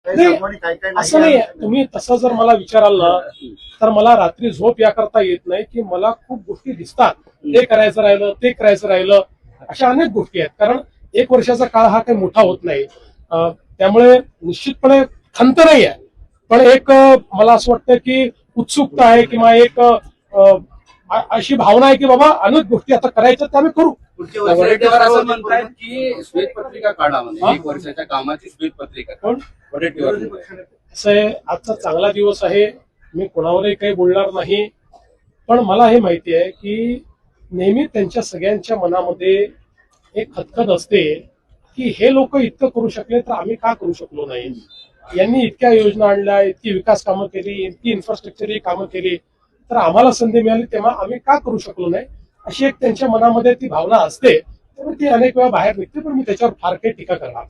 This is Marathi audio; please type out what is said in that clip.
असं नाही. तुम्ही तसं जर मला विचाराल ना तर मला रात्री झोप याकरता येत नाही की मला खूप गोष्टी दिसतात. हे करायचं राहिलं, ते करायचं राहिलं, अशा अनेक गोष्टी आहेत. कारण 1 वर्षाचा काळ हा काही मोठा होत नाही. त्यामुळे निश्चितपणे खंत नाही आहे, पण एक मला असं वाटतं की उत्सुकता आहे किंवा एक अशी भावना आहे की बाबा अनेक गोष्टी आता करायच्या त्या आम्ही करू. वडेट्टीवार असं म्हणतायत की श्वेतपत्रिका काढा म्हणजे 1 वर्षाच्या कामाची श्वेतपत्रिका. कोण वडेट्टीवार असं आहे. आजचा चांगला दिवस आहे, मी कोणावरही काही बोलणार नाही. पण मला हे माहिती आहे की नेहमी त्यांच्या सगळ्यांच्या मनामध्ये एक खतखत असते की हे लोक इतकं करू शकले तर आम्ही का करू शकलो नाही. यांनी इतक्या योजना आणल्या, इतकी विकास कामं केली, इतकी इन्फ्रास्ट्रक्चरची कामं केली, तर आम्हाला संधी मिळाली तेव्हा आम्ही का करू शकलो नाही, अशी एक त्यांच्या मनामध्ये ती भावना असते. त्यामुळे ती अनेक वेळा बाहेर निघते, पण मी त्याच्यावर फार काही टीका करणार.